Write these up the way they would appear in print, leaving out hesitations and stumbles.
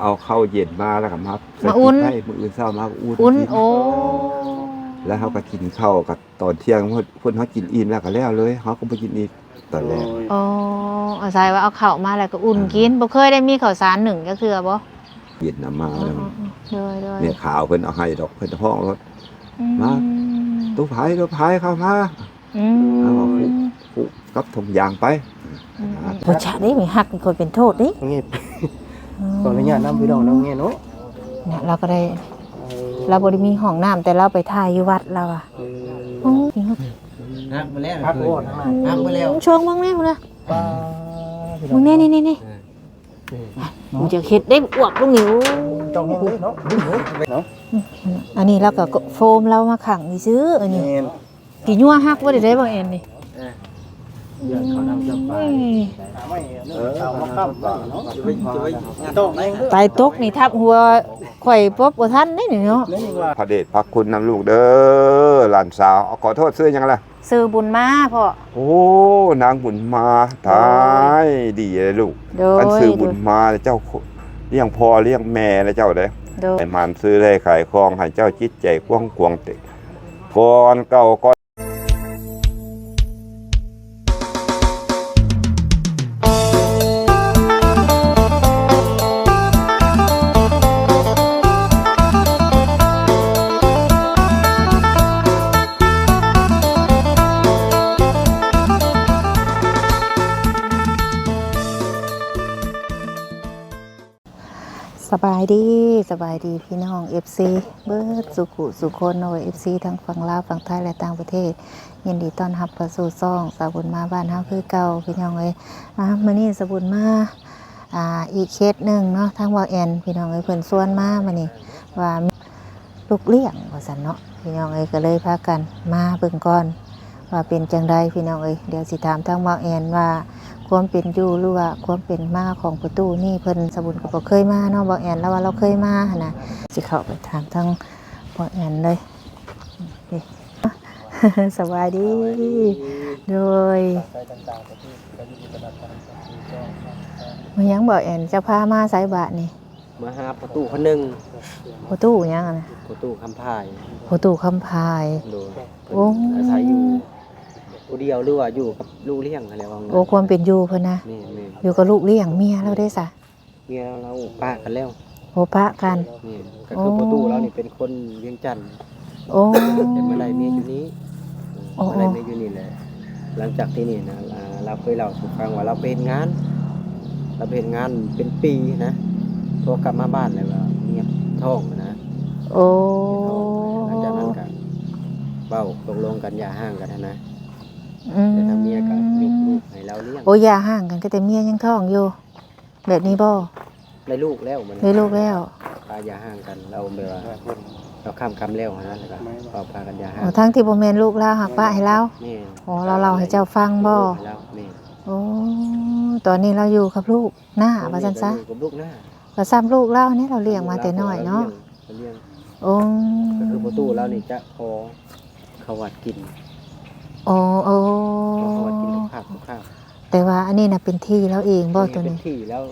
เอาข้าวเย็นมาแล้วก็มาอุ่นให้มื้ออื่นเช้ามาอุ่นอุ่นกินโอ้แล้วเฮาก็กินข้าวกับตอนเที่ยงเพิ่นเฮากินอิ่มแล้วก็แล้วเลยเฮาก็บ่กินอีกตอนแรกโอ้อาศัยว่าเอาข้าวมาแล้วก็อุ่นกินบ่เคยได้มีข้าวสารนึ่งจักเทื่อบ่เย็นน่ะมาแล้วโดยเนี่ยขาวเพิ่นเอาให้ดอกเพิ่นห้องรถมาตู้ไผเข้ามาเอาผูกกับถุงยางไปบ่ชะได้มีฮักมีคนเป็นโทษดิเงี้ยขออนุญาตนำพี่น้องน้องเงี้ยเนาะเนี่ยเราก็ได้เราบ่ได้มีห้องน้ำแต่เราไปถ่ายอยู่วัดเราอ่ะโอ้นักมาแล้วครับโอ้นักมาแล้วช่วงมึงแม่พุ่นน่ะมึงนี่กูจะเฮ็ดได้อวบลูกนิ้วต้องเฮ็ดเนาะเนาะอันนี้เราก็โฟมเรามาขังนี่ซื้ออันนี้กี่ยั่วฮักบ่ได้บ่แอนนี่เดือนเขานำจำไปตกนี่ทับหัวข่อยป๊บบ่ทันได้นี่เนาะพระเดชพระคุณนำลูกเด้อหลานสาวขอโทษซื้อยังล่ะซื้อบุญมาพ่อโอ้นางบุญมาตายดีเลยลูกอันซื้อบุญมาเจ้าเลี้ยงพ่อเลี้ยงแม่แล้วเจ้าเด้ไอ้มันซื้อได้ขายของให้เจ้าจิตใจกว้างๆติก่อนเก่าก่อนสบายดีพี่น้อง FC เบิดสุขุสุคนเอาไว้ FC ทั้งฝั่งลาวฝั่งไทยและต่างประเทศยินดีต้อนรับเข้าสู่ช่องสาวบุญมาบ้านเฮาคือเก่าพี่น้องเอ้ยมื้อนี้สาวบุญมาอีกเคสนึงเนาะทางว่าแอนพี่น้องเอ้ยเพิ่นชวนมามื้อนี้ว่าลูกเลี้ยงว่าซั่นเนาะพี่น้องเอ้ยก็เลยพากันมาเบิ่งก่อนว่าเป็นจังไดพี่น้องเอ้ยเดี๋ยวสิถามทางว่าแอนว่าความเป็นอยู่หรือว่าความเป็นมาของประตูนี่เพิ่นสบุญก็บ่เคยมาเนาะบ่แอนแล้วว่าเราเคยมาหั่นน่ะสิเข้าไปถามทางบ่แอนเลยสวัสดีโดยมายังบ่แอนจะพามาไสบาทนี่มาหาประตูคนนึงประตูยังน่ะประตูคำพายประตูคำพายโดยโอ้อาศัยอยู่ผู้เดียวหรือว่าอยู่กับลูกเลี้ยงอะไรว่าโอ้ความเป็นอยู่เพิ่นนะอยู่กับลูกเลี้ยงเมียเราได้ซะเมียเราป้ากันแล้วโอ้ป้ากันนี่ก็คือประตูเรานี่เป็นคนเวียงจันทน์โอ้แต่เมื่อไรเมียอยู่นี้เมื่อไรเมียอยู่นี่แหละหลังจากที่นี่นะเราเคยเล่าสู่ฟังว่าเราเป็นงานเป็นปีนะโทรกลับมาบ้านเลยว่าเมียท้องนะโอ้หลังจากนั้นก็เบ้าตกลงกันอย่าห่างกันนะแต่ทางเมียก็ยกลูกให้เราเลี้ยงโอ้อย่าห่างกันก็แต่เมียยังท้องอยู่แบบนี้บ่ได้ลูกแล้วมันได้ลูกแล้วอย่าห่างกันเราแบบว่าเราข้ามคำแล้วนะแล้วก็เราพากันอย่าห่างทั้งที่บ่แม่นลูกเราหักป้าให้เราโอ้เราให้เจ้าฟังบ่โอ้ตอนนี้เราอยู่กับลูกหน้าว่าซั่นซะกับลูกหน้าก็ซ้ำลูกเราเนี่ยเราเลี้ยงมาแต่น้อยเนาะโอ้ก็คือประตูเรานี่จะพอเขาวัดกินโอ้เขาวัดกินข้าวแต่ว่าอันนี้น่ะเป็นที่เราเองบ่ตัวนี้เป็นที่แล้ว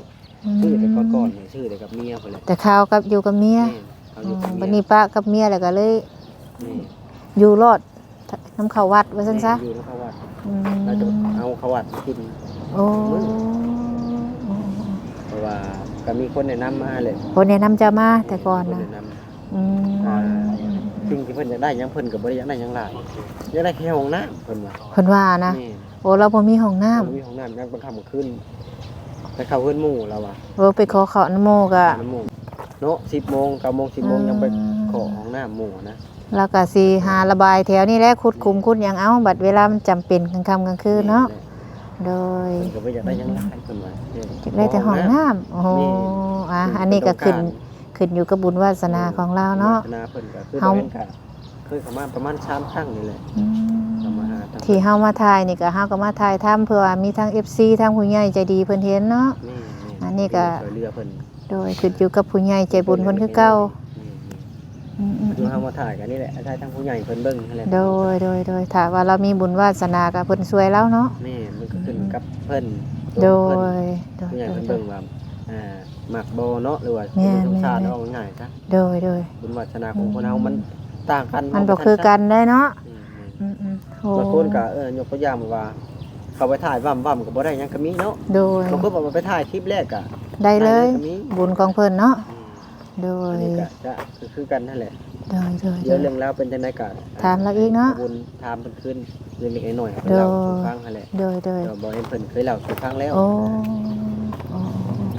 ชื่อแต่ก่อนชื่อแต่กับเมียพุ่นแหละแต่ข้าวกับอยู่กับเมียบัดนี้ป้ากับเมียแล้วก็เลยอยู่รอดน้ำข้าววัดว่าซั่นซะอยู่น้ำข้าววัดเราจะเอาข้าววัดกินโอ้เพราะว่าก็มีคนแนะนำมาเลยคนแนะนำจะมาแต่ก่อนนะสิ่งที่เพิ่นอยากได้ยังเพิ่นก็บ่ได้อยากได้ยังหลายอยากได้แค่ห้องน้ำเพิ่นว่านะโอ้เราบ่มีห้องน้ำมีห้องน้ำยังบางค่ำขึ้นไปเข้าเฮือนหมู่เราอ่ะไปขอเข้าน้ำโมกะเนาะ 10:00 น 9:00 น 10:00 นยังไปขอห้องน้ำหมู่นะแล้วก็สิหาระบายแถวนี้แหละขุดคุมขุดหยังเอาบัดเวลามันจำเป็นกลางค่ำกลางคืนเนาะโดยก็บ่อยากได้ยังหลายเพิ่นว่าอยากได้แต่ห้องน้ำโอ้อันนี้ก็ขึ้นอยู่กับบุญวาสนาของเราเนาะเฮาเคยเข้ามาประมาณ3ครั้งนี่แหละที่เฮามาถ่ายนี่ก็เฮาก็มาถ่ายทำเพื่อว่ามีทั้ง FC ทั้งผู้ใหญ่ใจดีเพิ่นเห็นเนาะอันนี้ก็โดยขึ้นอยู่กับผู้ใหญ่ใจบุญเพิ่นคือเก่าเฮามาถ่ายกันนี่แหละถ่ายทั้งผู้ใหญ่เพิ่นเบิ่งนั่นแหละโดยถ้าว่าเรามีบุญวาสนาก็เพิ่นช่วยเราเนาะนี่มันก็ขึ้นกับเพิ่นโดยผู้ใหญ่เพิ่นเบิ่งว่า มักบ่เนาะหรือว่า แม่น สงสาร แม่น เอาง่ายๆซะ โดย บุญวาสนาของคนเฮามันต่างกัน มันบ่คือกันได้เนาะโอ้ บางคนก็ยกตัวอย่างว่าเขาไปถ่ายว่ำๆก็บ่ได้หยังก็มีเนาะ โดย บางคนบอกว่าไปถ่ายคลิปแรกก็ ได้เลย ก็มี บุญของเพิ่นเนาะโด อั ย นนี้ก็จะคือกันนั่นแหละ โดย เดี๋ยวเรื่องราวเป็นจังได๋ก็ ถามเราอีกเนาะ บุญถามเพิ่นขึ้นเรื่องเล็กๆน้อยๆให้ โด เพิ่น ย เล่าสู่ฟังนั่นแหละ โดย เดี๋ยวบ่เห็นเพิ่นเคยเล่าสู่ฟังแล้ว โอ้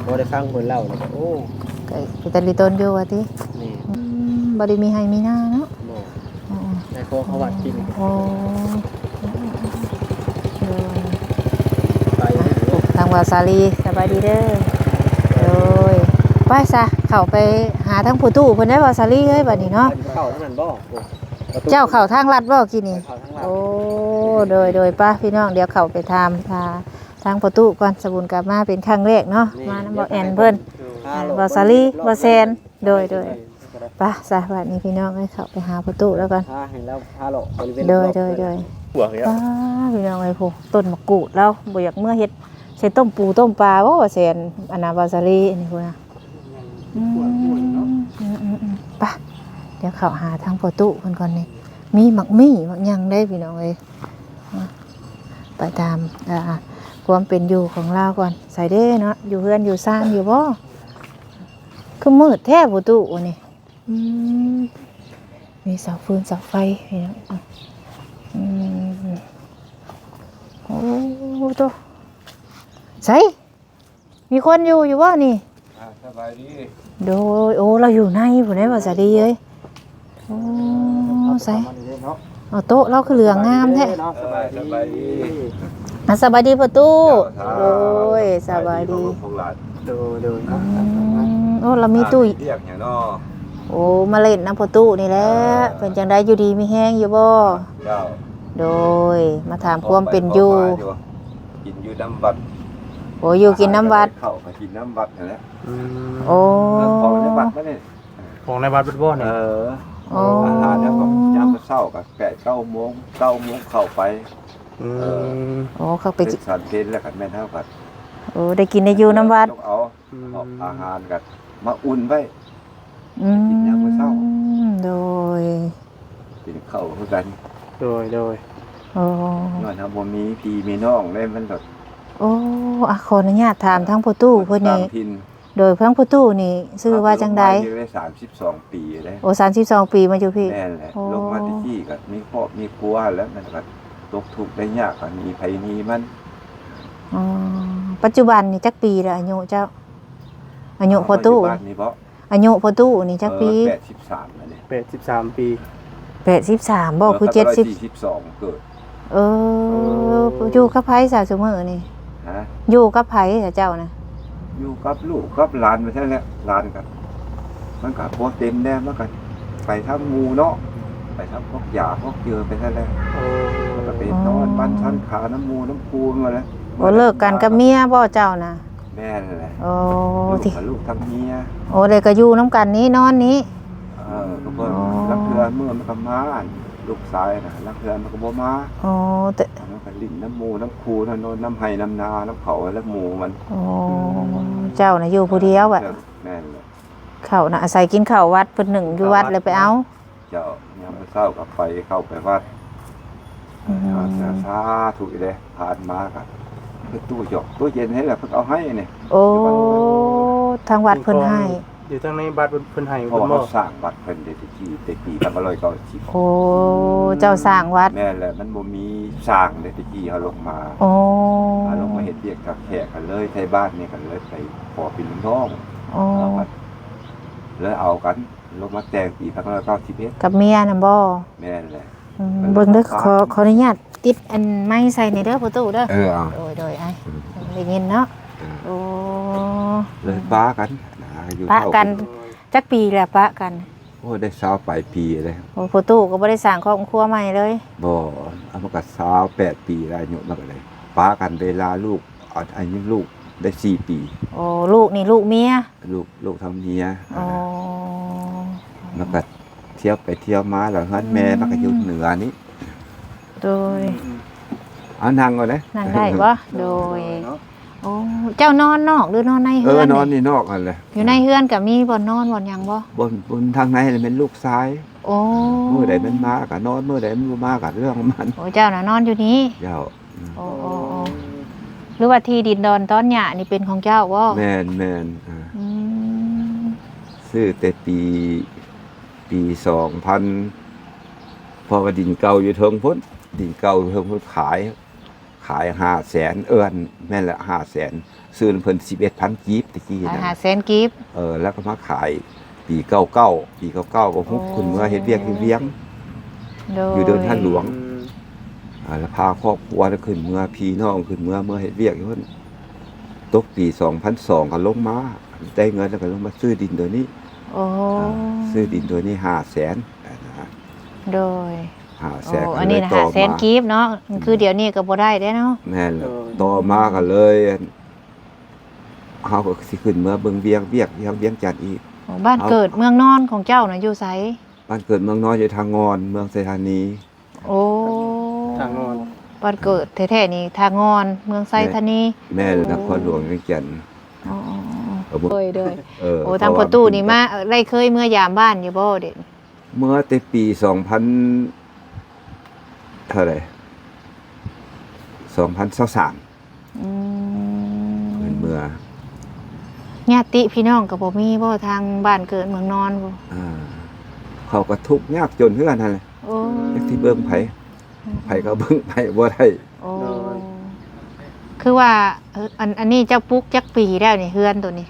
บ่ได้ฟังเพิ่นเล่าแล้วก็โอ้ ก็เป็นตาลิตนอยู่ว่าติ นี่ บ่ได้มีให้มีหน้าเนาะ บ่ อ๋อ ในคอเขาว่าจริง โอ้โดย ไป ทางวาซาลีสบายดีเด้อโดยไปซะเข้าไปหาทางผู้ตู้เพิ่นได้วาซาลีเอ้ยบัดนี้เนาะ เข้าทั้งนั้นบ่โอ้ประตู เจ้าเข้าทางลัดบ่กินนี่ เข้าทั้งหลัง โอ้โดยป้าพี่น้องเดี๋ยวเข้าไปทางประตูก่อนสบุญกลับมาเป็นครั้งแรกเนาะมานำบ่แอนเพิ่นวาซาลีวาแซนโดยป้าซะบัดนี้พี่น้องเอ้ยเข้าไปหาประตูแล้วกัน พาให้แล้วพาเลาะบริเวณ โดย หัวเหี้ย ป้าพี่น้องไอ้พวกต้นมะกรูดแล้วบ่อยากเมื่อเฮ็ดใช้ต้มปูต้มปลาบ่ว่าแซนอันน่ะวาซาลีอันนี้พุ่นน่ะไป่ะเดี๋ยวเข้าหาทางประตูเพิ่นก่อนนี่มีหมักหยังได้พี่น้องเอ้ยไปตามความเป็นอยู่ของเราก่อนใส่เด้เนาะอยู่เฮือนอยู่ซ่านอยู่บ่คือมืดแท้ประตูนี่มีเสาฟืนเสาไฟพี่น้องโอ้โตใส่มีคนอยู่บ่นี่ สบายดี โดยโอ้เราอยู่ในผู้ใดว่าจะดีเอ้ยโอ้ใส่เอาโต๊ะเราคือเหลืองงามแท้ สบายดี สบายดีประตูโอ้ยสบายดี ดู โอ้เรามีตู้ เรียกอย่างน้อ โอ้มาเล่นน้ำประตูนี่แหละเป็นจังไดอยู่ดีมีแห้งอยู่บ่ เจ้า โดยมาถามความเป็นอยู่ กินอยู่น้ำวัด โอ้อยู่กินน้ำวัด เข้าไปกินน้ำวัดนั่นแหละ โอ้ ของในวัดมาเนี่ย ของในวัดเป็นบ่อนี่ โอ้ อาหารแล้วก็ยามเช้ากับแกะ9 โมงเข้าไป โอ้เขาไป เป็น กิน สันเพลแล้วกันแม่นเท่ากัน โอ้ได้กินได้อยู่น้ำวัด ต้องเอาอาหารกันมาอุ่นไว้ กินยามมื้อเช้า โดย กินข้าวคือกัน โดย โอ้ น้อยทำบ่มีพี่มีน้องได้มันแบบ โอ้อะขออนุญาตถามทั้งประตูเพิ่นนี่ พิน โดยเพิ่งประตูนี่ชื่อว่าจังใด อยู่ได้32 ปีเลย โอ้32 ปีมาอยู่พี่ แม่นแหละ โอ้ ลงมาที่ที่ก็มีครอบมีครัวแล้วมันก็ตกทุกข์ได้ยากก็มีไผมีมัน อ๋อปัจจุบันนี่จักปีแล้วอายุเจ้าอายุประตู ปัจจุบันนี่บ่ อายุประตูนี่จักปี 83แล้วนี่ 83ปี 83บ่คือ70 42เกิด เอออยู่กับไผซะซุมื้อนี่ ฮะ อยู่กับไผซะเจ้านะ อยู่กับลูกกับหลานไปซั่นแหละหลานก็มันก็บ่เต็มแน่มันก็ไปทำหมู่เนาะไปทำพวกยาพวกเจือไปซั่นแหละ มันก็ไปนอนบ้านชั้นขาน้ำหมูน้ำคูมาแล้ว โอ้เลิกกันกับเมียบ่เจ้านะ แม่นั่นแหละ โอ้ ลูก ที่ กับลูกทั้งเมีย โอ้เลยก็อยู่น้ำกันนี้นอนนี้ ก็เพิ่นรักเพื่อนเมื่อมันก็มาลูกชายน่ะรักเพื่อนมันก็บ่มา โอ้แต่ มันก็ลิ้นน้ำหมูน้ำคูน้ำโนนน้ำไห้น้ำนาน้ำเขาแล้วหมูมัน โอ้เจ้าน่ะอยู่ผู้เดียวบัด แม่นเลย ข้าวน่ะอาศัยกินข้าววัดเพิ่นหนึ่งอยู่วัดเลยไปเอา เจ้ายามมื้อเช้าก็ไปเข้าไปวัดสาธุเลยผ่านมาก็คือตู้หยอกตู้เย็นให้แหละเพิ่นเอาให้นี่ โอ้ทางวัดเพิ่นให้ อยู่ทางในบัตรเพิ่นให้ เพราะว่าเขาสร้างวัดเพิ่นได้แต่ปี1990 โอ้เจ้าสร้างวัด แม่นแหละมันบ่มีสร้างได้ตะกี้เฮาลงมา โอ้ ลงมาเฮ็ดเวียกกับแขกกันเลยไทบ้านนี่กันเลยไปขอเป็นลูกน้อง โอ้ เอากันเลยเอากันลงมาแต่งปี1991 กับเมียน่ะบ่ แม่นแหละ เบิ่งเด้อขออนุญาตติดอันไม้ใส่ในเด้อประตูเด้อ เอา โดยไอ้ได้ยินเนาะโอ้ เลยป้ากันอยู่ ปะ เท่า กันจักปีแล้วปะกัน โอ้ได้20ปลายปีเลย โอ้ประตูก็บ่ได้สร้างครอบครัวใหม่เลย บ่เอามาก็28ปีแล้วอายุมันก็เลยป้ากันเวลาลูกอายุลูกได้4 ปี โอ้ลูกนี่ลูกเมีย ลูกทำเมีย โอ้ มันก็เที่ยวไปเที่ยวมาแล้วเฮือนแม่มันก็อยู่เหนือนี่ โดย เอานั่งก่อนนะ นั่งได้บ่โดย โอ้เจ้านอนนอกหรือนอนใน เอ เฮื อ อน นอนนี่นอกนั่นแหละ อยู่ในเฮือนก็มีบ่นอนบ่หยังบ่ บนทางในนี่เป็นลูกซ้าย โอ้ มื้อใดมันมาก็นอนมื้อใดมันบ่มาก็เรื่องของมัน โอ้เจ้าน่ะนอนอยู่นี้ เจ้า โอ้โอ้โอ้หรือว่าที่ดินดอนตอนหญ้านี่เป็นของเจ้าบ่ แม่นอืม ซื้อแต่ปี2000พอว่าดินเก่าอยู่เทิงพุ่นดินเก่าอยู่เทิงพุ่นขาย500,000แม่นละ500,000ซื้อเพิ่น11,000กีบตะกี้ ขาย นะ 500,000กีบ แล้วก็มาขายปี99ก็ฮุบขึ้นเมื่อเฮ็ดเวียกเวียง โด อยู่เดินท่านหลวง แล้วพาครอบครัวแล้วขึ้นเมื่อพี่น้องขึ้นเมื่อเฮ็ดเวียกอยู่เพิ่นตกปี2002ก็ลงมาได้เงินแล้วก็ลงมาซื้อดินตัวนี้ โอ้ ซื้อดินตัวนี้500,000นะ โดย 500,000 โอ้อันนี้นะ500,000กีบเนาะคือเดี๋ยวนี้ก็บ่ได้เด้เนาะ แม่นแล้วต่อมาก็เลยเฮาก็สิขึ้นเมื่อเบิ่งเวียงจันทน์อีก โอ้บ้านเกิดเมืองนอนของเจ้าน่ะอยู่ไส บ้านเกิดเมืองน้อยอยู่ทางงอนเมืองไสธานี โอ้ ทางงอน บ้านเกิดแท้ๆนี่ทางงอนเมืองไซธานี แม่นครหลวงเวียงจันทน์ อ๋อ เออ ๆๆเด้อ โอ้ ทางประตูนี่มาได้เคยเมื่อยามบ้านอยู่บ่เด็ด เมื่อแต่ปี2000เท่าไหร่2023 อืม เมื่อ ญาติพี่น้องก็บ่มีบ่ทางบ้านเกิดเมืองนอนบ่ เขาก็ทุกข์ยากจนเฮือนนั่นแหละ โอ้ จักที่เบิ่งไผก็เบิ่งไผบ่ได้ โอ้คือว่าอันนี้เจ้าปลูกจักปีแล้วนี่เฮือนตัวนี้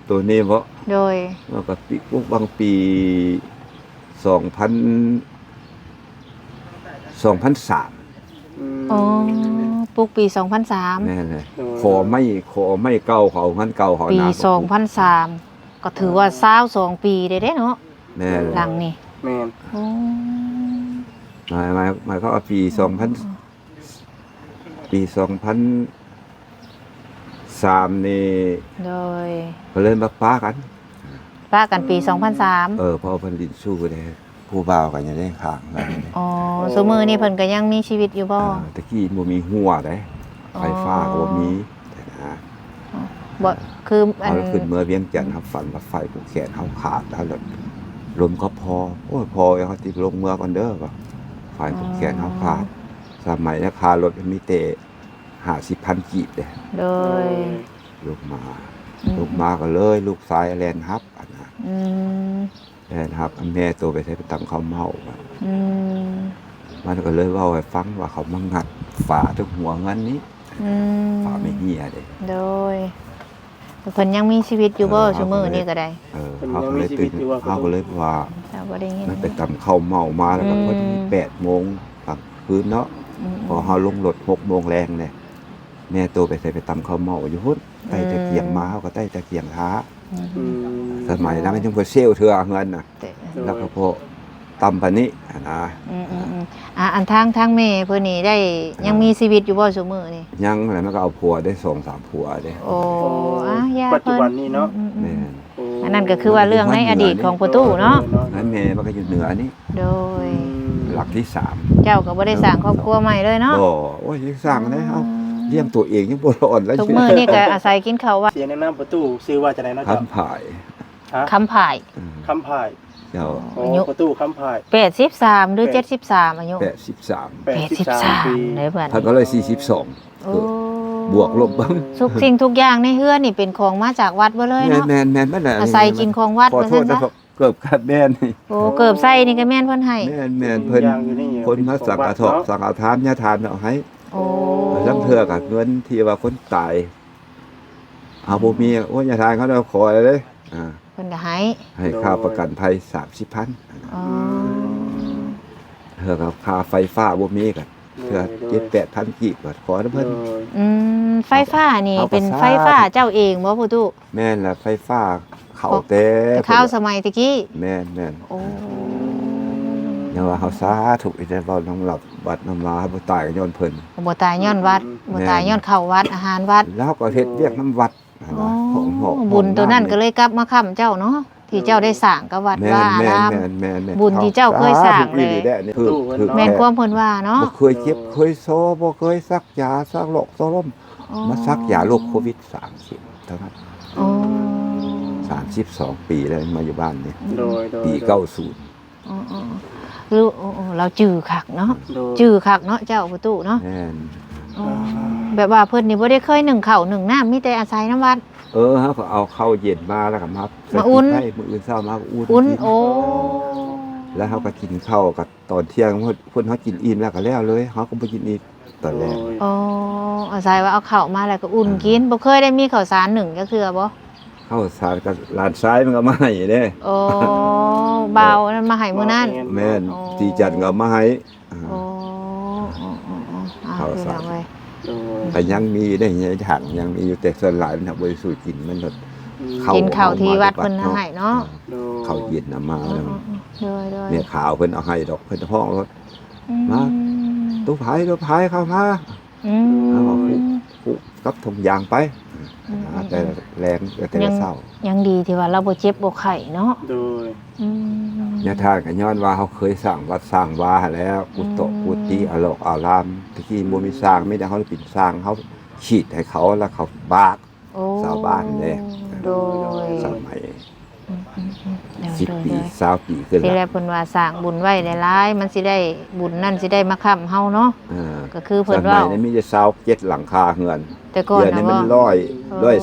ตัวนี้บ่ โดย มันก็ปีปุ๊บบางปี2003 อ๋อปลูกปี แม่ 2003 นเลยขอไม่เก่าเขาเงินเก่าเขา ปี นา 2003ก็ถือว่า22ปีได้เด้เนาะ แม่น หลังนี่ แม่น โอ้ หมายเขาว่าปี2003นี่ โดย ก็เลยมาป้ากัน ป้ากันปี 2003 พอเพิ่นดินสู้ได้ผู้บ่าวกันยังได้ข้างแล้วนี่ อ๋อสมือนี่เพิ่นก็ยังมีชีวิตอยู่บ่ ตะกี้บ่มีหัวได้ไฟฟ้าก็บ่มีแต่นะ บ่คืออัน เอาขึ้นเมื่อเวียงจันทน์ครับฝันว่าไฟผูกแขนเฮาขาดแล้วลมก็พอโอ้ยพอเอาติดลงเมื่อก่อนเด้อว่าไฟผูกแขนเฮาขาดสมัยราคารถมีแต่50,000กีบเด้ โดย ลงมาก็เลยลูกชายแล่นฮับอันนะ อืม แล่นฮับแม่โตไปใช้ไปตำข้าวเมาว่า อืม มันก็เลยเว้าให้ฟังว่าเขามางัดฝาทุกหัวเงินนี้ อืม ฝาไม่เหี้ยเด้ โดยเพิ่นยังมีชีวิตอยู่บ่ซุมื้อนี้ก็ได้ เขาก็เลยตื่นเขาก็เลยว่า เราบ่ได้ยิน มันไปตำข้าวเมามาแล้วก็พอดี8 โมงกลางคืนเนาะ พอเฮาลงรถ6 โมงแรงเนี่ยแม่โตไปใส่ไปตำข้าวเมาอยู่พุ่นใต้ตะเกียงมาเฮาก็ใต้ตะเกียงท้า อืม สมัยนั้นมันยังบ่เซลเทื่อเงินน่ะ แล้วก็พอตำปานนี้นะ อันทางแม่เพิ่นนี่ได้ยังมีชีวิตอยู่บ่ซุมื้อนี่ ยังแล้วมันก็เอาผัวได้2-3ผัวเด้ โอ้ย่า ปัจจุ เพิ่ บัน น นี้เนาะ แม่น อันนั้นก็คือว่าเรื่องในอดีตของประตูเนาะ นั้นแม่มันก็อยู่เหนือนี่ โดย หลักที่ เจ้าก็บ่ได้สร้างครอบครัวใหม่เลยเนาะ 3โอ้ยยังสร้างได้เฮาเลี้ยงตัวเองยังบ่รอดแล้ว ทุกมื้อนี่ก็อาศัยกินข้าววัด เสียงในน้ำประตูชื่อว่าจะได้เนาะ คั เจ้าน ผาย คำผาย คำพาย เจ้า โอ้ อายุ ประตูคำพาย 83หรือ73อายุ 83 83 ปี เลยเพิ่น ท่านก็เลย42 โอ้ บวกลบบ้าง ทุกสิ่งทุกอย่างในเฮือนนี่เป็นของมาจากวัดเบ่เลยเนาะ แม่นมันน่ะ อาศัยกินของวัด ขอ ว่า โท ซั่ ษ น นะ ซะ เกือบขาดแม่นนี่ โอ้เกิบไส้นี่ก็แม่นเพิ่นให้ แม่นเพิ่น อย่างอยู่นี่ คนมาสังฆทานสังฆทานญาทานเอาให้ โอ้ ลำเทือกับเงินที่ว่าคนตายเอาบ่มีโอ้ญาทานเขาเอาขอเลยอ่า เพิ่นก็ให้ ให้ค่าประกันภัย 30,000 อ๋อ เทือกับค่าไฟฟ้าบ่มีก็เทือ 7-8,000 กีบก็ขอเพิ่น ไฟฟ้านี่ เอาประสาท เป็นไฟฟ้าเจ้าเองบ่ผู้ตุ แม่นล่ะไฟฟ้าเข้าแต่ แต่ข้าวสมัยตะกี้ แม่น โอ้ อย่าว่าเฮาสาธุอีแต่บ่น้ำหลับบัดน้ำลาบ่ตายก็ย้อนเพิ่น บ่ตายย้อนวัดบ่ตายย้อนเข้าวัดอาหารวัด แล้วก็เฮ็ดเวียกน้ำวัดนั่น อ๋อ น่ะของหอก บุญตัวนั้นก็เลยกลับมาค้ำเจ้าเนาะที่เจ้าได้สร้างกับวัดว่าอาราม แม่น บุญที่เจ้าเคยสร้างเลย คือ แม่นความเพิ่นว่าเนาะ บ่เคยเจ็บเคยโซบ่เคยซักยาซักโรคซักลม มาซักยาโรคโควิด30เท่านั้น โอ้ 32 ปีแล้วมาอยู่บ้านนี่ โดยปี 90 อ๋อลูกเราจื้อคักเนาะ โดย จื้อคักเนาะเจ้าประตูเนาะ แม่น อ๋อแบบว่าเพิ่นนี่บ่ได้เคยนึ่งข้าวนึ่งน้ำมีแต่อาศัยน้ำวัด เฮาก็เอาข้าวเย็นมาแล้วก็มา อุ่น ให้มื้ออื่นเช้ามาก็อุ่น อุ่น กิน โอ้ แล้วเฮาก็กินข้าวกับตอนเที่ยงเพิ่นเฮากินอิ่มแล้วก็แล้วเลยเฮาก็บ่กินอีกตอนแรก อ๋ออาศัยว่าเอาข้าวมาแล้วก็อุ่นกินบ่เคยได้มีข้าวสารนึ่งจักเทื่อบ่ ข้าวสารกับหลานซ้ายมันก็มาให้เด้ โอ้เบานั้นมาให้มื้อนั้น แม่น อ๋อ ตีจันทร์ก็เอามาให้อ่า โอ้เอา ข้าว พี่ สาร น้องเว้ย โดย แต่ยังมีได้ในถังยังมีอยู่แต่ส่วนหลายมันบริสุทธิ์กินมันแบบ กินข้าวที่วัดเพิ่นให้เนาะ โดย ข้าวเย็นมา อ๋อ แล้ว โดย เนี่ยข่าวเพิ่นเอาให้ดอกเพิ่นห้องรถ อื มา ตู้พายเข้ามา อืม เอาผูกกับถุงยางไปแต่แรงแต่ละเศร้า ยังดีที่ว่าเราบ่เจ็บบ่ไข้เนาะ โดย อืม เนี่ยท่านก็ย้อนว่าเขาเคยสร้างวัดสร้างวาแล้วกุฏิกุฏิอโลกอารามตะกี้บ่มีสร้างไม่ได้เขาปิดสร้างเขาฉีดให้เขาแล้วเขาบาก โอ้ ชาวบ้านเนี่ย โดย สมัย เดี๋ยว 10 ปี20 ปีขึ้น ทีแร แล้ว กเพิ่นว่าสร้างบุญไว้หลายๆมันสิได้บุญนั่นสิได้มาค้ำเฮาเนาะ ก็คือเพิ่น สมั ว่าย นี้มีจะ27หลังคาเฮือน แต่ก่อน เดี๋ยว นะ นี้มัน ว่า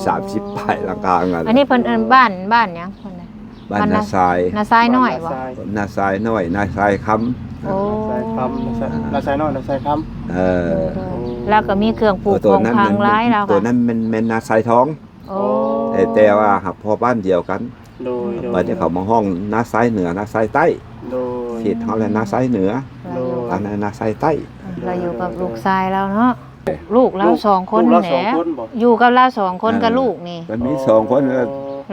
130ปลายหลังคาเฮือน อันนี้เพิ่นเอิ้นบ้านหยังเพิ่นน่ะ บ้านนาทราย นาซ้ายน้อยบ่ นาทรายน้อยนาทรายคำ โอ้ สายคำนาสายน้อยนาสายค เออ แล้วก็มีเครื่องปลูก ตัว ของ นั้น ทางร้ายแล้ว ตัว ค่ะ นั้นมันนาทรายท้อง โอ้ แต่ว่าหักพอบ้านเดียวกัน ำโดย บัดนี้เขามาห้องนาทรายเหนือนาทรายใต้ โดย เขตเขาเลยนาทรายเหนือ เราอยู่ อันนั้นนาทรายใต้ เราอยู่กับลูกชายแล้วเนาะลูกเราสองคน ลูก แห เรา ละ 2 คนบ่ อยู่กับเราสองคนกับลูกนี่ มันมี2คนแล้ว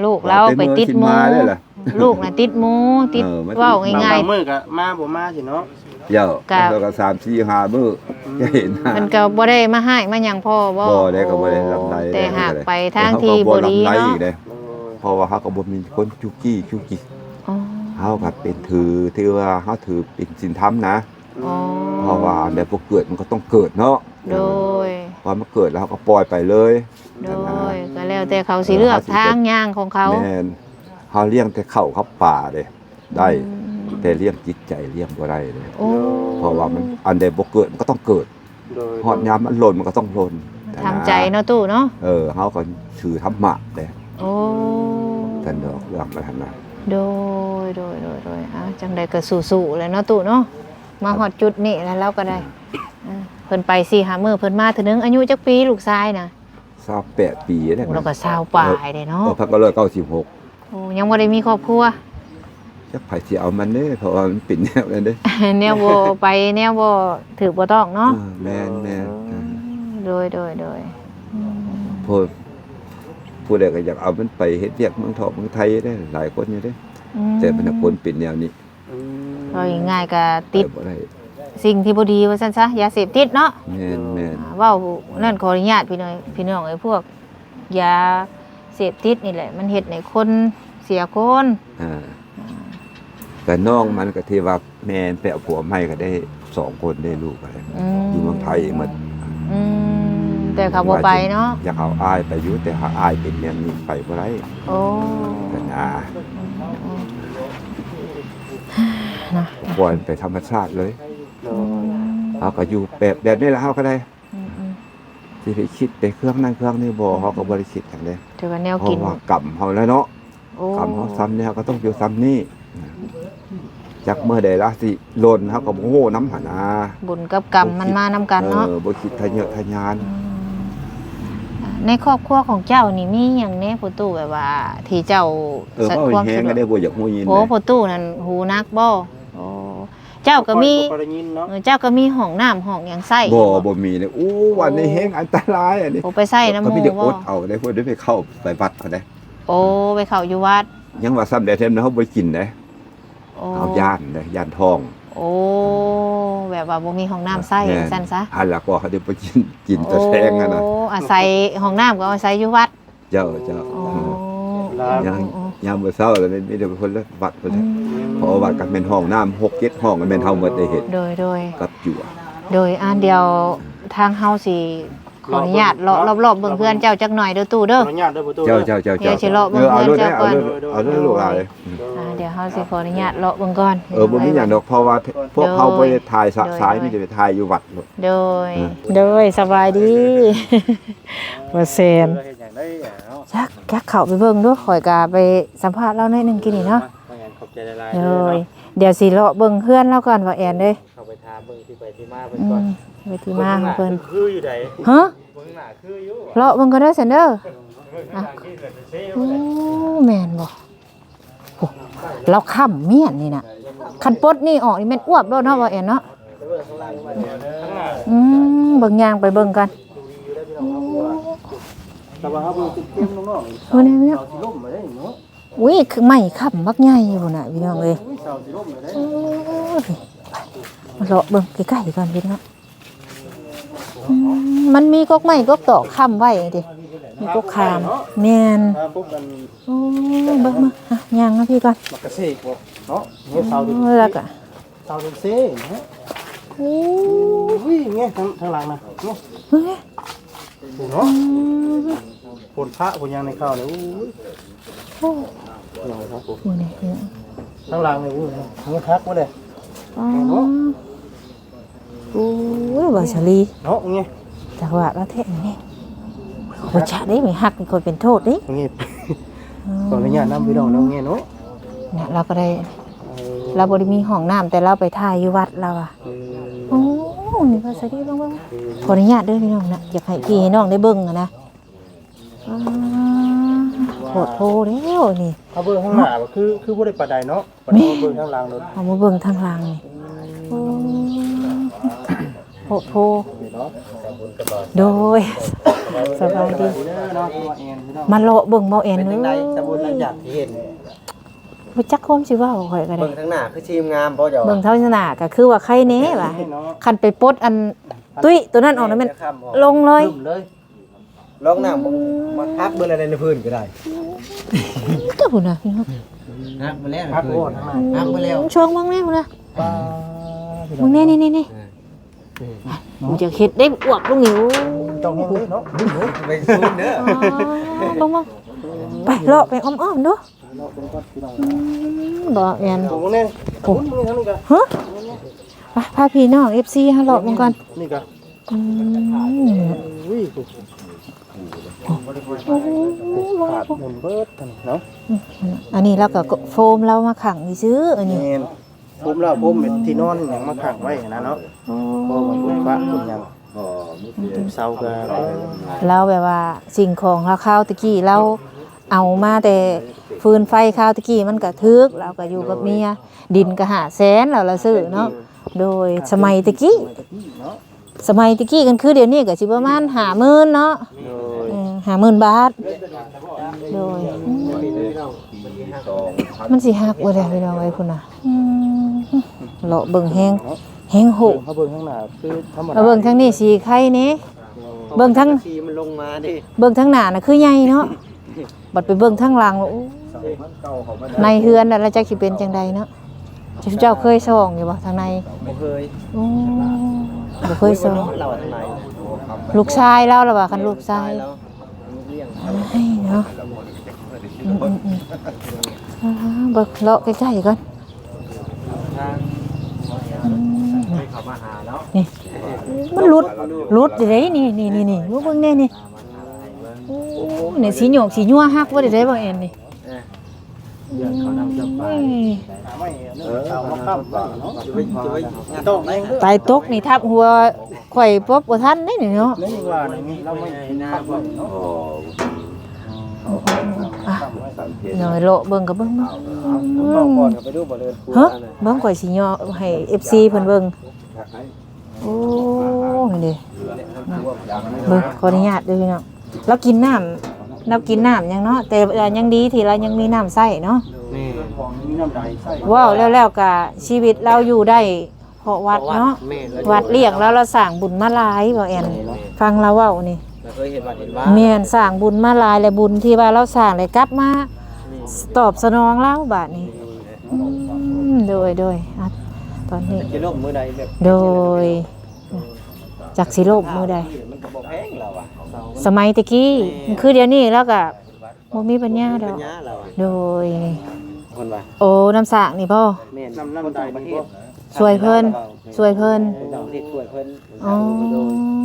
ลูกเราไปติดหมู มาได้ล่ะ ลูกน่ะติดหมูติด มัน เว้าง่าย บางมื้อก็มาบ่มาสิเนาะ เดี๋ยวแล้วก็3 4 5มื้อจะเห็นหน้า ๆมันก็บ่ได้มาให้มาหยังพ่อบ่ บ่ได้ก็บ่ได้ลำไร แต่หากไปทางที่บ่ดี เนาะ เนาะ โดย เพราะว่าเขาก็บ่มีคนจุกี้ อ๋อ เขาก็เป็นถือว่าเขาถือเป็นศีลธรรมนะ อ๋อ เพราะว่าแบบบ่เกิดมันก็ต้องเกิดเนาะ โดย พอมันเกิดแล้วเขาก็ปล่อยไปเลย โดยก็แล้วแต่เขาสิเลือกทางย่างของเขา แม่นเขาเลี้ยงแต่เข้าเขาป่าเด้ได้แต่เลี้ยงจิตใจเลี้ยงบ่ได้เลย โอ้ เพราะว่ามันอันใดบ่เกิดมันก็ต้องเกิด โดย ฮอดยามมันหล่นมันก็ต้องหล่น ทำใจเนาะตู้เนาะ เขาก็ถือธรรมะเด้ โอ้ ท่านดอกเรื่องมันหั่นน่ะ โดยจังใดก็สู้ๆเลยเนาะตู้เนาะมาฮอดจุดนี้แล้วเราก็ได้เพิ่นไป4-5มื้อเพิ่นมาเทื่อนึงอายุจักปีลูกชายน่ะ 28ปีแล้ว เราก็20ปลายเด้เนาะ พันก็196 โอ้ยังบ่ได้มีครอบครัว จักไผสิเอามันเด้เพราะว่ามันเป็นแนวนั้นเด้ แนวบ่ไปแนวบ่ถือบ่ต้องเนาะ แม่น โดย ผู้ใดก็อยากเอามันไปเฮ็ดเวียกเมืองทองเมืองไทยได้หลายคนอยู่เด้แต่มันคนเป็นแนวนี้ ก็ง่ายๆก็ติด ไปบ่ได้ สิ่งที่บ่ดีว่าซั่นซะยาเสพติดเนาะ แม่น เว้านั่นขออนุญาตพี่น้องไอ้พวกยาเสพติดนี่แหละ มันเฮ็ดให้คนเสียคน แต่น้องมันก็ที่ว่าแม่ไปเอาผัวใหม่ก็ได้2คนได้ลูกอะไรอยู่เมืองไทยหมด แต่เขาบ่ไปเนาะ อยากเอาอ้ายไปอยู่แต่หาอ้ายเป็นแนวนี้ไปบ่ได้ โอ้ กันนะ นะ ปล่อยไปธรรมชาติเลย โดย เขาก็อยู่แบบนี้แหละเขาก็ได้ที่ไปคิดไปเครื่องนั้นเครื่องนี้บ่เขาก็บ่ได้คิดอย่างใด ถือว่าแนว เพ กิน ราะว่ากรรมเฮาแล้วเนาะ โอ้ กรรมเฮาซ้ำเนี่ยก็ต้องอยู่ซ้ำนี่จักเมื่อใดล่ะสิหล่นเฮาก็บ่ฮู้นำหั่นนะ บุญกับกรรมมันมานำกันเนาะ บ่คิดทะเยอะทะยาน ในครอบครัวของเจ้านี่มีหยังแน่พ่อตู้แบบว่า ที่เจ้า เว้าแฮงก็ได้บ่อยากฮู้ยิน โอ้พ่อตู้นั่นหูนักบ่โอ้เจ้าก็มี บ่ได้ยินเนาะ เจ้าก็มีห้องน้ำห้องหยังใส่ บ่มีเลยอู้วันนี้แฮงอันตรายอันนี้ โอ้ไปใส่น้ำห ก็ มู มีแต่อ บ่ ดเอาได้เพิ่นได้ไปเข้าไปวัดเขาได้ โอ้ไปเข้าอยู่วัด ยังว่าซ้ำได้เต็มนะเฮาบ่กินเด้ โอ้ เอาย่านเด้ย่านท้อง โอ้แบบว่าบ่มีห้องน้ำใส่ซั่นซะ อันละก็เขาได้ไปกินตะแซงอะนะ โอ้อาศัยห้องน้ำก็อาศัยอยู่วัด เจ้า โอ้ ยามมื้อเช้าแล้วมีแต่คนละวัดเพิ่นแหละเพราะว่าวัดก็แม่นห้องน้ำ6 7ห้องก็แม่นเฮาหมดได้เฮ็ด โดย กับจั่ว อันเดียวทางเฮาสิ ขออนุญาตเลาะรอบๆเบิ่งเพื่อนเจ้าจักหน่อยเด้อตู่เด้อ ขออนุญาตเด้อประตู เจ้า เดี๋ยวสิเลาะเบิ่ง เอา เพื่ เล อย น ได้ เจ้าก่อน เอาเลยลูกหลานเลย เดี๋ยวเฮาสิขออนุญาตเลาะเบิ่งก่อน บ่มีหยังดอกเพราะว่าพวกเขาไปถ่ายสายมีแต่ไปถ่ายอยู่วัด โดยสบายดีบ่แซนจักเข้าไปเบิ่งดูข่อยก็ไปสัมภาษณ์เราหน่อยนึงกินนี่เนาะ ขอบใจหลาย โดยเดี๋ยวสิเลาะเบิ่งเพื่อนเราก่อนว่าแอนเด้ย เข้าไปถามเบิ่งที่ไปที่มาเพิ่นก่อน ไปที่มาของเพิ่น คืออยู่ใด ฮะ เบิ่งหน้าคืออยู่ เลาะเบิ่งก็ได้อซั่นเด้ออ่ะโอ้แม่นบ่โอ้เราค้ำเมียนนี่น่ะคันปลดนี่ออกนี่แม่นอ้วบโลดเนาะว่าแอนเนาะเบิ่งย่างไปเบิ่งกัน แต่ว่าเฮาเบิ่งเต็มๆน้องๆ โอ้เนี่ย เสาสิล่มมาได้เนาะ อุ้ยคือไม่ค้ำบักใหญ่พุ่นน่ะพี่น้องเอ้ย เสาสิล่มมาได้ โอ้ยมาเลาะเบิ่งใกล้ๆก่อนพี่น้องมันมีกกไม้กกตอกค้ำไว้ดิมีกกคามแม่น ถ้าพวกกัน โอ้เบิ่งมาอ่ะย่างนะพี่ก่อน มักกะเสกบ่เนาะเนี่ยเสาดิ แล้วก็ เสาดิเซ่นะ โอ้ อุ้ยเงี้ยทางหลังนะเงี้ย เฮ้ย เนาะผลพระผลยังในข้าวเนี่ยอุ้ย โอ้ อย่างครับผม ยนี่พี่น้อง ทางหลังเนี่ยอุ้ยเงี้ยทักมาเลย อ๋อโอ้ยบ่ชลี เนาะเงี้ย จักว่าละแท้นี่บ่ชะได้ไม่ฮักนี่คนเป็นโทษดิ เงี้ยขออนุญาตนำพี่น้องเนาะเงี้ยเนาะ เนี่ยเราก็ได้เราบ่ได้มีห้องน้ำแต่เราไปถ่ายอยู่วัดเราอ่ะโอ้นี่บ่ชลีเบิ่งๆขออนุญาตเด้อพี่น้องนะอยากให้พี่น้องได้เบิ่งอะนะโหดโพแล้วนี่ เขาเบิ่งข้างหน้าคือบ่ได้ปานใดเนาะปานนี้เบิ่งข้างหลังรถ เอามาเบิ่งทางหลังนี่โหดโพ เนาะ โดยสบายดี เนาะตัวแอนพี่น้อง มาเลาะเบิ่งเมาแอน เป็น เด้ จังได๋ส อ มุนหลังจากที่เห็น บ่จักความสิเว้าข่อยก็ได้ เบิ่งทางหน้าคือทีมงามบ่เจ้า เบิ่งเท่าชนะก็คือว่าใครแน่ว่ะคันไปปลดอันตุ้ยตัวนั้นออกแล้วมันลงเลย เลย ลองน้ำมาพักเบิ่งอะไรในพื้นก็ได้ ก็พุ่นน่ะพี่น้อง พักมาแล้วพักโอ้พักมาแล้ว ช่วงเบิ่งแน่พุ่นน่ะมึงแน่นี่มึงจะเฮ็ดได้อวบลงนิ้ว ต้องเห็นเนาะไปซูนเด้อ ลงมาไปเลาะไปอ้อมๆดูบ่แม่น ผมแน่ผมนี่ทั้งนี้ก็ ฮะไปพาพี่น้อง FC หาเลาะมันก่อน นี่ก็ อืม อุ้ยขาดหมุนเบิดเนาะ อันนี้เราก็โฟมเรามาขังซื้ออันนี้ แม่นผมแล้วผมเป็นที่นอนหยังมาขังไว้นะเนาะบ่ว่าคุณฟ้าคุณหยังเซาก็ เราแบบว่าสิ่งของเราข้าวตะกี้เราเอามาแต่ฟืนไฟข้าวตะกี้มันก็ทึกเราก็อยู่กับเมียดินก็500,000เราซื้อเนาะโดยสมัยตะกี้กันคือเดี๋ยวนี้ก็สิประมาณ50,000เนาะ50,000 บาทโดยมันสิฮักบ่ได้พี่น้องเอ้ยพุ่นน่ะเลาะเบิ่งแฮงโห เขาเบิ่งข้างหน้าคือธรรมดา เอาเบิ่งทางนี้สีไข่นี่เบิ่งทาง สีมันลงมาดิ เบิ่งทางหน้าน่ะคือใหญ่เนาะบัดไปเบิ่งทางหลังโอ้ในเฮือนน่ะแล้วจักสิเป็นจังใดเนาะเจ้าเคยส่องอยู่บ่ทางใน บ่เคย โอ้บ่เคยส่อง เราทางไหน ลูกชายเราล่ะว่าคันลูกชาย แล้วเลี้ยง ให้เนาะเบิ่งเลาะใกล้ๆก่อน ทาง ไม่เข้ามาหาแล้ว นี่มันหลุดอยู่เด้นี่ลูกเบิ่งแน่นี่โอ้นี่สีหยกสียัวฮักบ่ได้บ่แอนนี่ เดี๋ยวเขานำจะไปไม่เอามาข้ามเนาะจะไปต้องเอง ตายตกนี่ทับหัวข่อยป๊บบ่ทันได้นี่เนาะ นี่ว่านี่เราไม่หน้าบ่เนาะ หน่อยโลเบิ่งก็เบิ่ง ต้องก่อนไปดูบ่เลย ฮะเบิ่งข่อยสิย่อให้ FC เพิ่นเบิ่งโอ้นี่เบิ่งขออนุญาตเด้อพี่น้องเรากินน้ำยังเนาะแต่ยังดีที่เรายังมีน้ำใช้เนาะ นี่ของมีน้ำใดใส่ ว้าวแล้วก็ชีวิตเราอยู่ได้เพราะวัดเนาะวัดเลี้ยงแล้วเราสร้างบุญมาหลายบ่แอนฟังเราเว้านี่ เคยเห็นวัดเห็นว่า แม่นสร้างบุญมาหลายและบุญที่ว่าเราสร้างได้กลับมาตอบสนองเราบาดนี้โดยอ่ะตอนนี้ จะล่มมื้อใดแบบ โดย จักสิล่มมือใด มันก็บ่แพงแล้วอ่ะเสามัน สมัยตะกี้มันคือเดี๋ยวนี้แล้วก็บ่มีปัญญาดอก ปัญญาแล้วอ่ะ โดย คนว่า โอ้น้ำสากนี่บ่ แม่นคนต่างประเทศ ช่วยเพิ่นช่วยเพิ่น คนต่างประเทศช่วยเพิ่น อ๋อ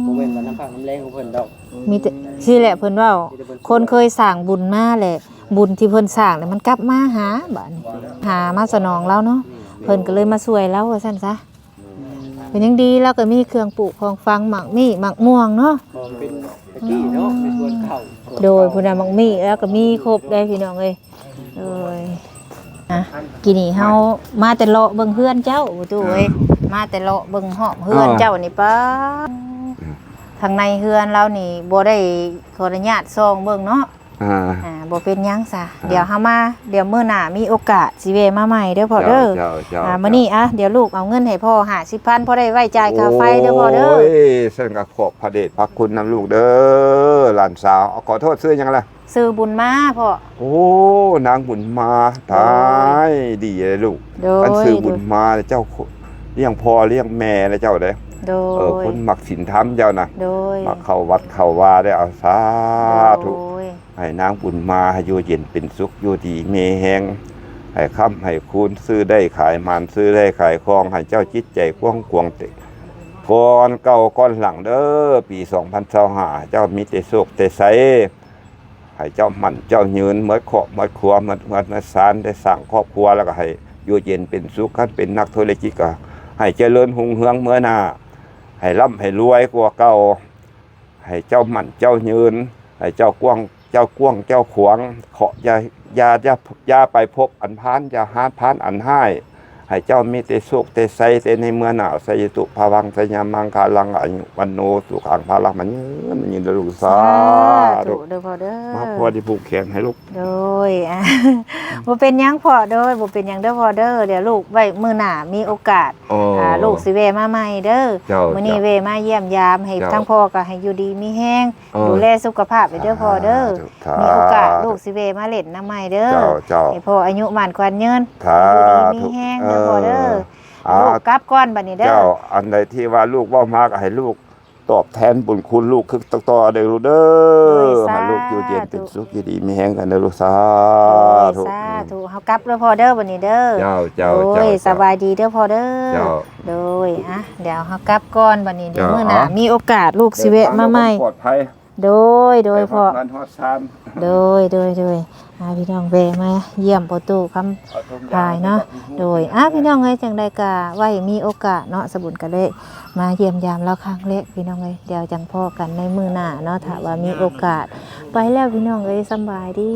บ่เว้นว่าน้ำพักน้ำแรงของเพิ่นดอก มีแต่สิแหละเพิ่นเว้าคนเคยสร้างบุญมาแหละบุญที่เพิ่นสร้างเนี่ยมันกลับมาหาบัดนี้หามาสนองเราเนาะเพิ่นก็เลยมาช่วยเราว่าซั่นซะเป็นยังดีแล้วก็มีเครื่องปลูกของฟังหมักมี่หมักม่วงเนาะ บ่เป็นตะกี้เนาะในส่วนเก่า โดยพุ่นน่ะหมักมี่แล้วก็มีครบได้พี่น้องเอ้ยโดยอ่ะกินนี่เฮามาแต่เลาะเบิ่งเฮือนเจ้าตู้เอ้ยมาแต่เลาะเบิ่งหอบเฮือนเจ้านี่ป้าทางในเฮือนเรานี่บ่ได้ขออนุญาตส่องเบิ่งเนาะบ่เป็นหยังซะเดี๋ยวเฮามาเดี๋ยวมื้อหน้ามีโอกาสสิแวะมาใหม่เด้อพ่อเด้อมื้อนี้อ่ะเดี๋ยวลูกเอาเงินให้พ่อ50,000พอได้ไว้จ่ายค่าไฟเด้อพ่อเด้อ โอ้ยเส้นกับขอบพระเดชพระคุณนะลูกเด้อหลานสาวขอโทษซื้อยังล่ะ ซื้อบุญมาพ่อ โอ้นางบุญมาตายดีเลยลูก โด อัน ย ซื้อบุญมาเจ้าเลี้ยงพ่อเลี้ยงแม่แล้วเจ้าเด้ โดย คนมักศีลธรรมเจ้านะ โดย มาเข้าวัดเข้าวาได้เอาสาธุ โดย ให้นางบุญมาให้อยู่เย็นเป็นสุขอยู่ดีมีแหงให้ค้ำให้คูณซื้อได้ขายมันซื้อได้ขายคลองให้เจ้าจิตใจกว้างกวางเตะก่อนเก่าก่อนหลังเด้อปี2025เจ้ามีแต่โชคแต่ไสให้เจ้ามั่นเจ้ายืนเหมือนครอบเหมือนครัวเหมือนสารได้สร้างครอบครัวแล้วก็ให้อยู่เย็นเป็นสุขคันเป็นนักธุรกิจก็ให้เจริญหุ่งเฮืองเมื่อหน้าให้ร่ำให้รวยกว่าเก่าให้เจ้ามั่นเจ้ายืนให้เจ้ากว้างเจ้าขวางขออย่าไปพบอันพานอย่าหาพานอันให้ให้เจ้ามีแต่สุขแต่ใสแต่ในเมื่อหนาวใสยตุภาวังสยามังคาลังอายุวันโนสุขังพาลังมันยืนลูกสาธุ เด้อพ่อเด้อ มาพอที่ผูกแขนให้ลูก โดยอ่ะ บ่เป็นหยังพ่อเด้อบ่เป็นหยังเด้อพ่อเด้อเดี๋ยวลูกไว้มื้อหน้ามีโอกาส โอ้ ลูกสิแวะมาใหม่เด้อ เจ้า มื้อนี้แวะมาเยี่ยมยามให้ เจ้า ทั้งพ่อก็ให้อยู่ดีมีแฮง เออ ดูแลสุขภาพไปเด้อพ่อเด้อ สาธุ มีโอกาสลูกสิแวะมาเล่นน้ำใหม่เด้อ เจ้า ให้พ่ออายุมั่นขวัญยืน สา อยู่ดี ธุ มีแฮงเด้อพ่อเด้อ อ่า ลูกกลับก่อนบัดนี้เด้อ เจ้าอันใดที่ว่าลูกเว้ามากให้ลูกตอบแทนบุญคุณลูกคือต่อเด้อลูกเด้อให้ลูกอยู่เย็นเป็นสุขอยู่ดีมีแฮงกันเด้อลูกสาธุ สาธุเฮากลับเด้อพ่อเด้อบัดนี้เด้อ เจ้า โอ้ยสบายดีเด้อพ่อเด้อ เจ้า โดยอ่ะเดี๋ยวเฮากลับก่อนบัดนี้เดี๋ยว เจ้า มื้อหน้ามีโอกาสลูกสิแวะมาใหม่ ปลอดภัย โดยพ่อ เงินฮอดซาน โดยพี่น้องแวะมาเยี่ยมประตูคำพายเนาะโดยพี่น้องเอ้ยจังใดกะไว้มีโอกาสเนาะสบุญกันเลยมาเยี่ยมยามเราครั้งเล็กพี่น้องเอ้ยเดี๋ยวจังพ่อกันในมื้อหน้าเนาะถ้าว่ามีโอกาสไปแล้วพี่น้องเอ้ยสำบายดี